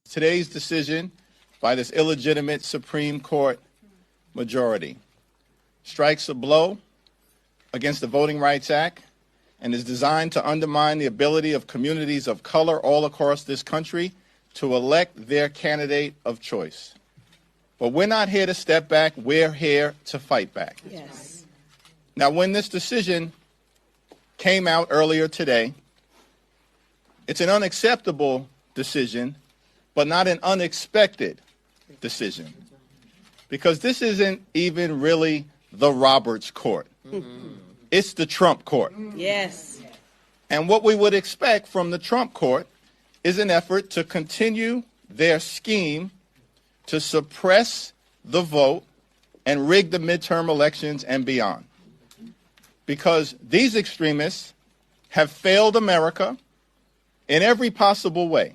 Today's decision by this illegitimate Supreme Court majority strikes a blow against the Voting Rights Act and is designed to undermine the ability of communities of color all across this country to elect their candidate of choice. But we're not here to step back, we're here to fight back. Yes. Now, when this decision came out earlier today, it's an unacceptable decision, but not an unexpected decision. Because this isn't even really the Roberts Court. It's the Trump Court. Yes. And what we would expect from the Trump Court is an effort to continue their scheme to suppress the vote and rig the midterm elections and beyond. Because these extremists have failed America in every possible way.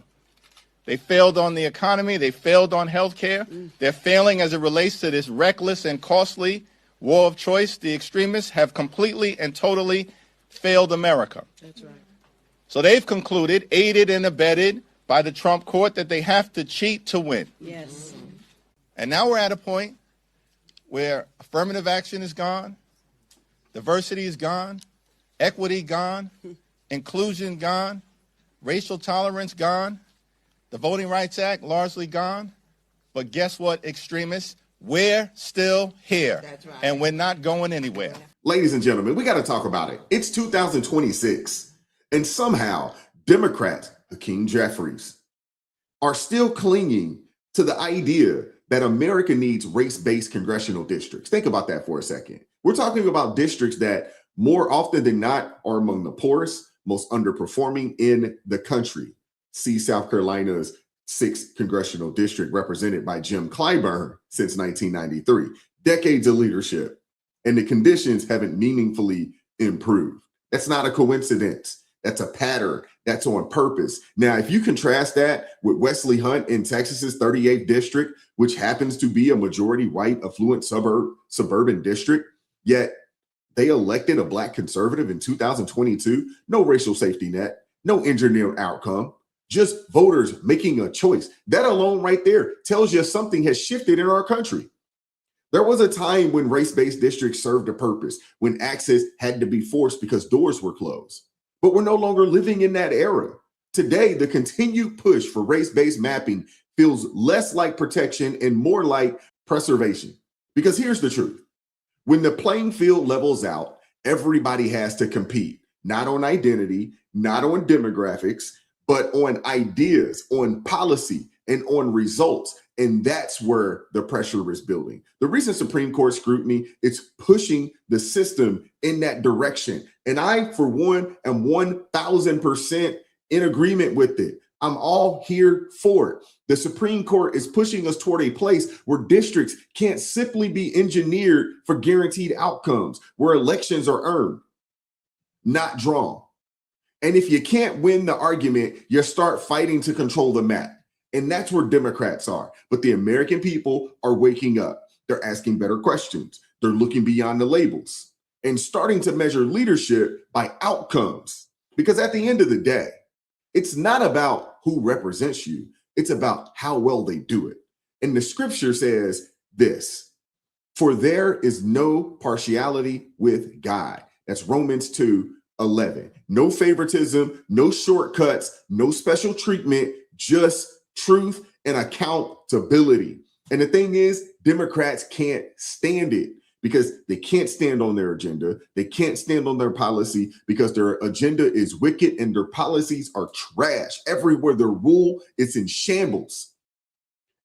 They failed on the economy, they failed on health care, they're failing as it relates to this reckless and costly war of choice. The extremists have completely and totally failed America. That's right. So they've concluded, aided and abetted by the Trump court, that they have to cheat to win. Yes. And now we're at a point where affirmative action is gone, diversity is gone, equity gone, inclusion gone, racial tolerance gone, the Voting Rights Act largely gone. But guess what, extremists? We're still here. That's right. And we're not going anywhere. Ladies and gentlemen, we got to talk about it. It's 2026, and somehow Democrats, Hakeem Jeffries, are still clinging to the idea that America needs race-based congressional districts. Think about that for a second. We're talking about districts that more often than not are among the poorest, most underperforming in the country. See South Carolina's 6th congressional district, represented by Jim Clyburn since 1993. Decades of leadership, and the conditions haven't meaningfully improved. That's not a coincidence. That's a pattern. That's on purpose. Now, if you contrast that with Wesley Hunt in Texas's 38th district, which happens to be a majority white, affluent suburban district, yet they elected a black conservative in 2022, no racial safety net, no engineered outcome, just voters making a choice. That alone right there tells you something has shifted in our country. There was a time when race-based districts served a purpose, when access had to be forced because doors were closed. But we're no longer living in that era. Today, the continued push for race-based mapping feels less like protection and more like preservation. Because here's the truth. When the playing field levels out, everybody has to compete, not on identity, not on demographics, but on ideas, on policy, and on results. And that's where the pressure is building. The recent Supreme Court scrutiny is pushing the system in that direction. And I, for one, am 1,000% in agreement with it. I'm all here for it. The Supreme Court is pushing us toward a place where districts can't simply be engineered for guaranteed outcomes, where elections are earned, not drawn. And if you can't win the argument, you start fighting to control the map. And that's where Democrats are. But the American people are waking up. They're asking better questions. They're looking beyond the labels and starting to measure leadership by outcomes. Because at the end of the day, it's not about who represents you. It's about how well they do it. And the scripture says this: for there is no partiality with God. That's Romans 2:11. No favoritism, no shortcuts, no special treatment, just truth and accountability. And the thing is, Democrats can't stand it because they can't stand on their agenda. They can't stand on their policy because their agenda is wicked and their policies are trash. Everywhere they rule, it's in shambles.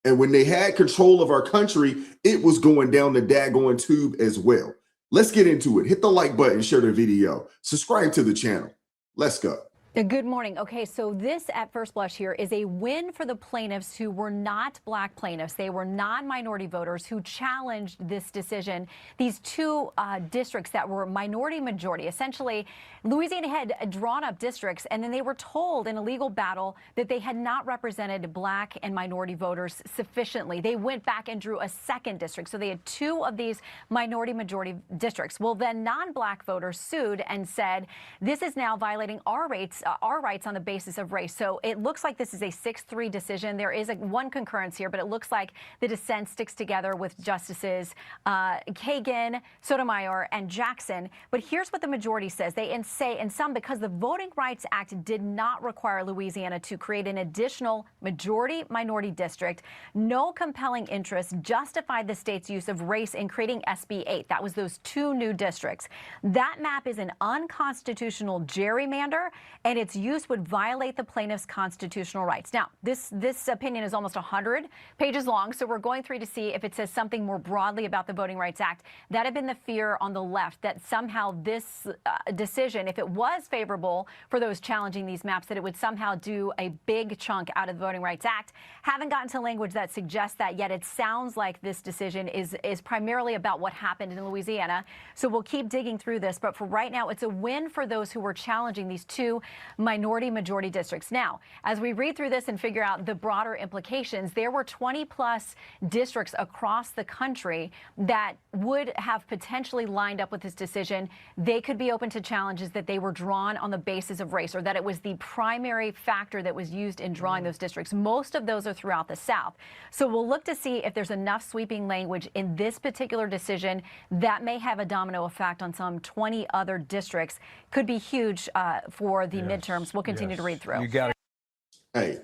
And when they had control of our country, it was going down the daggone tube as well. Let's get into it. Hit the like button, share the video, subscribe to the channel. Let's go. Good morning. Okay, so this at first blush here is a win for the plaintiffs who were not black plaintiffs. They were non-minority voters who challenged this decision. These two districts that were minority majority, essentially Louisiana had drawn up districts and then they were told in a legal battle that they had not represented black and minority voters sufficiently. They went back and drew a second district. So they had two of these minority majority districts. Well, then non-black voters sued and said, this is now violating our rights our rights on the basis of race. So it looks like this is a 6-3 decision. There is one concurrence here, but it looks like the dissent sticks together with Justices Kagan, Sotomayor, and Jackson. But here's what the majority says. They say in some, because the Voting Rights Act did not require Louisiana to create an additional majority-minority district, no compelling interest justified the state's use of race in creating SB 8. That was those 2 new districts. That map is an unconstitutional gerrymander, and its use would violate the plaintiff's constitutional rights. Now, this opinion is almost 100 pages long, so we're going through to see if it says something more broadly about the Voting Rights Act. That had been the fear on the left, that somehow this decision, if it was favorable for those challenging these maps, that it would somehow do a big chunk out of the Voting Rights Act. Haven't gotten to language that suggests that yet. It sounds like this decision is primarily about what happened in Louisiana. So we'll keep digging through this. But for right now, it's a win for those who were challenging these 2 minority-majority districts. Now, as we read through this and figure out the broader implications, there were 20-plus districts across the country that would have potentially lined up with this decision. They could be open to challenges that they were drawn on the basis of race, or that it was the primary factor that was used in drawing those districts. Most of those are throughout the South. So we'll look to see if there's enough sweeping language in this particular decision that may have a domino effect on some 20 other districts. Could be huge for the midterms. We'll continue to read through. You got it. Hey,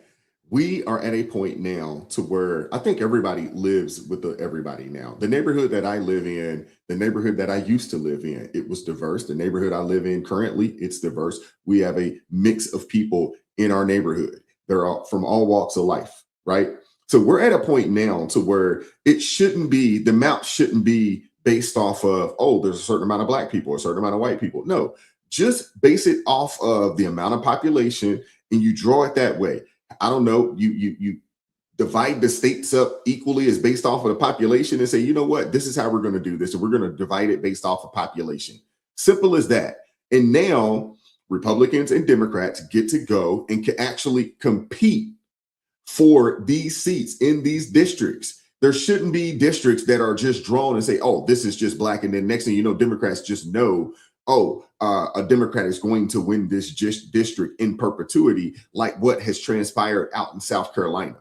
we are at a point now to where I think everybody lives with everybody now. The neighborhood that I live in, the neighborhood that I used to live in, it was diverse. The neighborhood I live in currently, it's diverse. We have a mix of people in our neighborhood. They're all from all walks of life, right? So we're at a point now to where it shouldn't be, the map shouldn't be based off of, oh, there's a certain amount of Black people, a certain amount of white people. No, just base it off of the amount of population and you draw it that way. I don't know, you divide the states up equally as based off of the population and say, you know what, this is how we're going to do this. And we're going to divide it based off of population. Simple as that. And now Republicans and Democrats get to go and can actually compete for these seats in these districts. There shouldn't be districts that are just drawn and say, oh, this is just Black. And then next thing you know, Democrats just know, oh, a Democrat is going to win this district in perpetuity, like what has transpired out in South Carolina.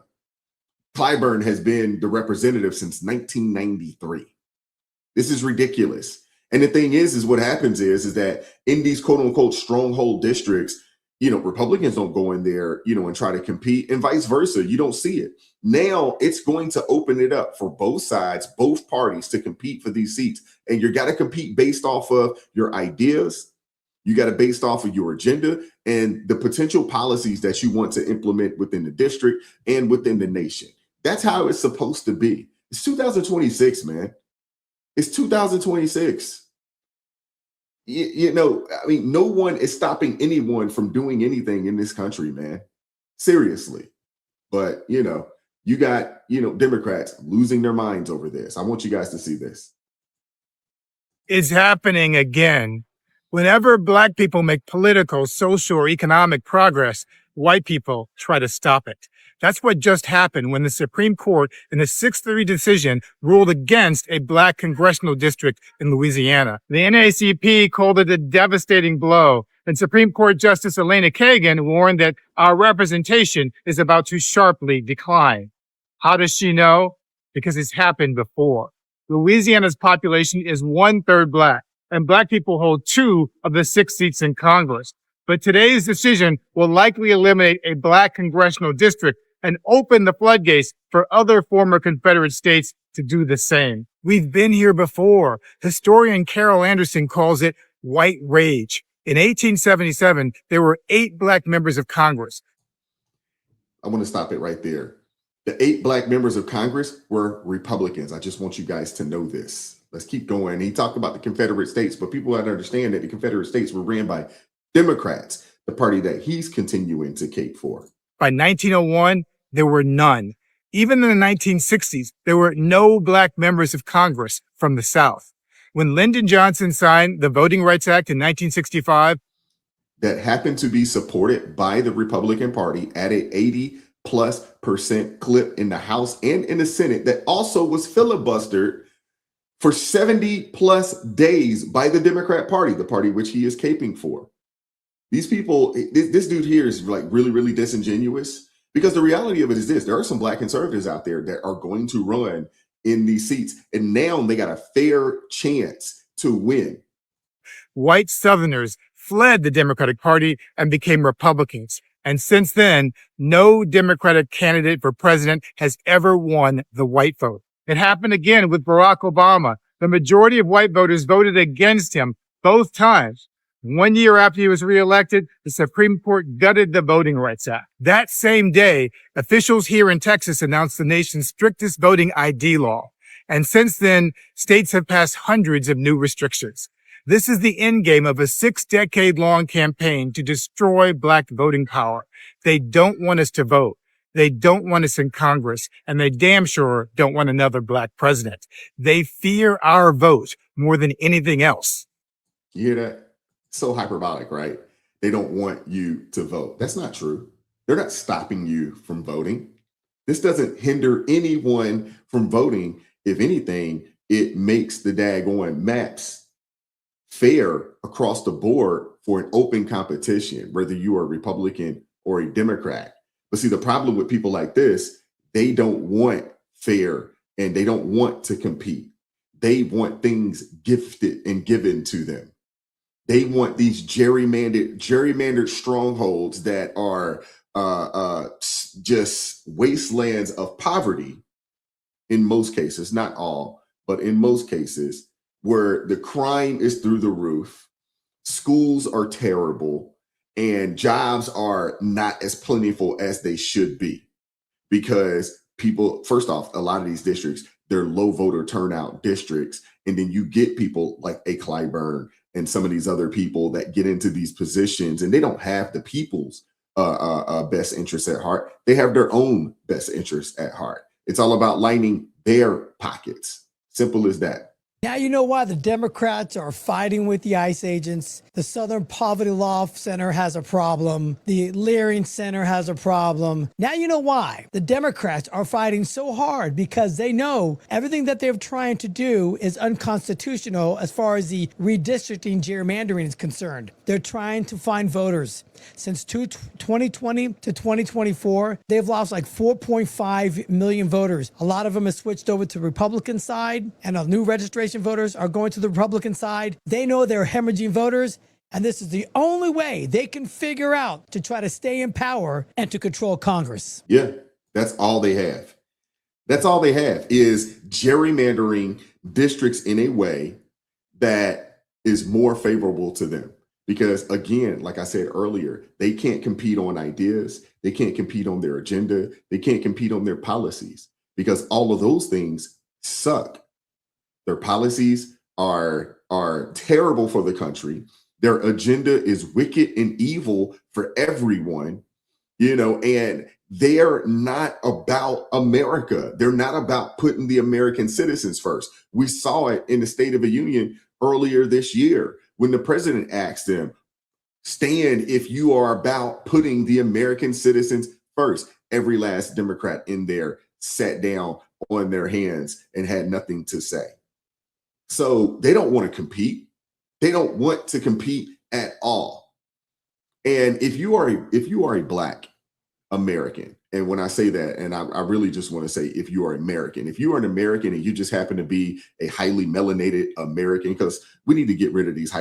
Clyburn has been the representative since 1993. This is ridiculous. And the thing is what happens is that in these quote unquote stronghold districts, you know, Republicans don't go in there, you know, and try to compete, and vice versa. You don't see it. Now it's going to open it up for both sides, both parties to compete for these seats. And you got to compete based off of your ideas. You got to based off of your agenda and the potential policies that you want to implement within the district and within the nation. That's how it's supposed to be. It's 2026, man. It's 2026. You know, I mean, no one is stopping anyone from doing anything in this country, man. Seriously. But, you know, you got, you know, Democrats losing their minds over this. I want you guys to see this. It's happening again. Whenever Black people make political, social, or economic progress, white people try to stop it. That's what just happened when the Supreme Court in a 6-3 decision ruled against a Black congressional district in Louisiana. The NAACP called it a devastating blow, and Supreme Court Justice Elena Kagan warned that our representation is about to sharply decline. How does she know? Because it's happened before. Louisiana's population is 1/3 Black, and Black people hold 2 of the 6 seats in Congress. But today's decision will likely eliminate a Black congressional district and open the floodgates for other former Confederate states to do the same. We've been here before. Historian Carol Anderson calls it white rage. In 1877, there were 8 Black members of Congress. I want to stop it right there. The 8 Black members of Congress were Republicans. I just want you guys to know this. Let's keep going. He talked about the Confederate States, but people have to understand that the Confederate States were ran by Democrats, the party that he's continuing to cape for. By 1901, there were none. Even in the 1960s, there were no Black members of Congress from the South. When Lyndon Johnson signed the Voting Rights Act in 1965, that happened to be supported by the Republican Party at an 80+% clip in the House and in the Senate, that also was filibustered for 70+ days by the Democrat Party, the party which he is caping for. These people, this dude here is like really, really disingenuous, because the reality of it is this: there are some black conservatives out there that are going to run in these seats, and now they got a fair chance to win. White Southerners fled the Democratic Party and became Republicans. And since then, no Democratic candidate for president has ever won the white vote. It happened again with Barack Obama. The majority of white voters voted against him both times. 1 year after he was reelected, the Supreme Court gutted the Voting Rights Act. That same day, officials here in Texas announced the nation's strictest voting ID law. And since then, states have passed hundreds of new restrictions. This is the endgame of a 6-decade-long campaign to destroy black voting power. They don't want us to vote. They don't want us in Congress, and they damn sure don't want another black president. They fear our vote more than anything else. You hear that? So hyperbolic, right? They don't want you to vote. That's not true. They're not stopping you from voting. This doesn't hinder anyone from voting. If anything, it makes the daggone maps fair across the board for an open competition, whether you are a Republican or a Democrat. But see, the problem with people like this, they don't want fair and they don't want to compete. They want things gifted and given to them. They want these gerrymandered strongholds that are just wastelands of poverty in most cases, not all, but in most cases, where the crime is through the roof, schools are terrible, and jobs are not as plentiful as they should be. Because people, first off, a lot of these districts, they're low voter turnout districts. And then you get people like a Clyburn and some of these other people that get into these positions, and they don't have the people's best interests at heart. They have their own best interests at heart. It's all about lining their pockets. Simple as that. Now you know why the Democrats are fighting with the ICE agents. The Southern Poverty Law Center has a problem. The Leering Center has a problem. Now you know why the Democrats are fighting so hard, because they know everything that they're trying to do is unconstitutional as far as the redistricting gerrymandering is concerned. They're trying to find voters. Since 2020 to 2024, they've lost like 4.5 million voters. A lot of them have switched over to the Republican side, and a new registration voters are going to the Republican side. They know they're hemorrhaging voters, and this is the only way they can figure out to try to stay in power and to control Congress. Yeah, that's all they have. That's all they have is gerrymandering districts in a way that is more favorable to them. Because again, like I said earlier, they can't compete on ideas. They can't compete on their agenda. They can't compete on their policies, because all of those things suck. Their policies are terrible for the country. Their agenda is wicked and evil for everyone, and they're not about America. They're not about putting the American citizens first. We saw it in the State of the Union earlier this year when the president asked them, stand if you are about putting the American citizens first. Every last Democrat in there sat down on their hands and had nothing to say. So they don't want to compete. They don't want to compete at all. And if you are a Black American, and when I say that, and I really just want to say, if you are American, if you are an American and you just happen to be a highly melanated American, because we need to get rid of these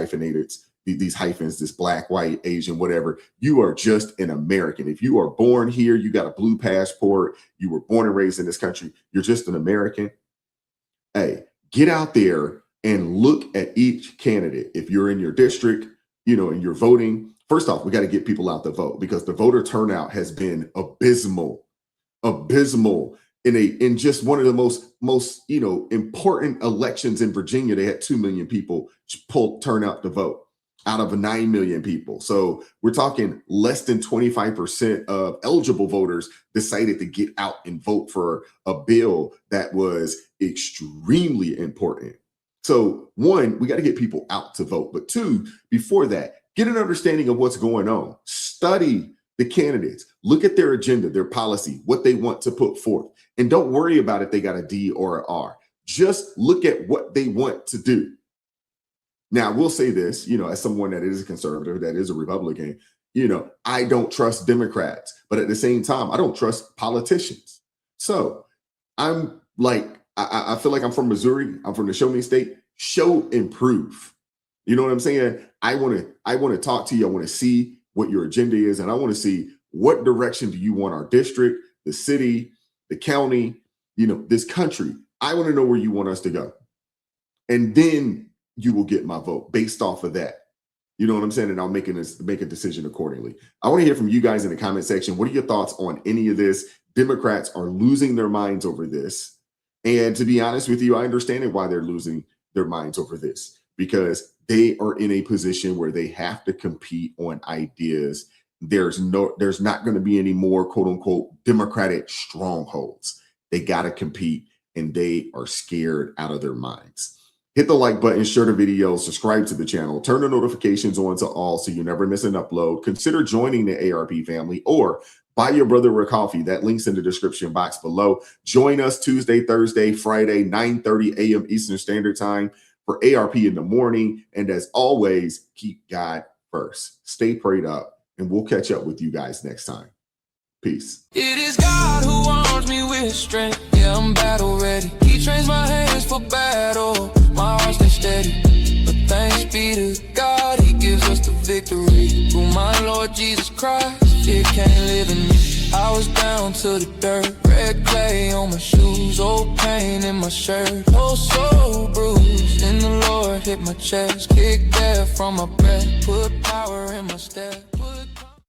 these hyphens, this Black, white, Asian, whatever. You are just an American. If you are born here, you got a blue passport, you were born and raised in this country, you're just an American. Hey, get out there and look at each candidate. If you're in your district, and you're voting, first off, we got to get people out to vote, because the voter turnout has been abysmal in just one of the most important elections in Virginia. They had 2 million people turn out to vote out of 9 million people. So we're talking less than 25% of eligible voters decided to get out and vote for a bill that was extremely important. So one, we got to get people out to vote. But two, before that, get an understanding of what's going on. Study the candidates. Look at their agenda, their policy, what they want to put forth. And don't worry about if they got a D or an R. Just look at what they want to do. Now, we'll say this, as someone that is a conservative, that is a Republican, I don't trust Democrats, but at the same time, I don't trust politicians. So I'm like, I feel like I'm from Missouri. I'm from the show me state. Show and prove. You know what I'm saying? I want to talk to you. I want to see what your agenda is, and I want to see what direction do you want our district, the city, the county, this country. I want to know where you want us to go, and then you will get my vote based off of that. You know what I'm saying? And I'll make a decision accordingly. I want to hear from you guys in the comment section. What are your thoughts on any of this? Democrats are losing their minds over this. And to be honest with you, I understand why they're losing their minds over this, because they are in a position where they have to compete on ideas. There's not going to be any more quote unquote Democratic strongholds. They got to compete, and they are scared out of their minds. Hit the like button, share the video, subscribe to the channel, turn the notifications on to all so you never miss an upload. Consider joining the ARP family or buy your brother a coffee. That link's in the description box below. Join us Tuesday, Thursday, Friday, 9:30 a.m. Eastern Standard Time for ARP in the morning. And as always, keep God first. Stay prayed up, and we'll catch up with you guys next time. Peace. It is God who arms me with strength. Yeah, I'm battle ready. He trains my hands for battle. My heart stays steady. But thanks be to God, he gives us the victory. Through my Lord Jesus Christ, it can't live in me. I was down to the dirt, red clay on my shoes, old pain in my shirt, oh so bruised. And the Lord hit my chest, kicked air from my breath, put power in my step.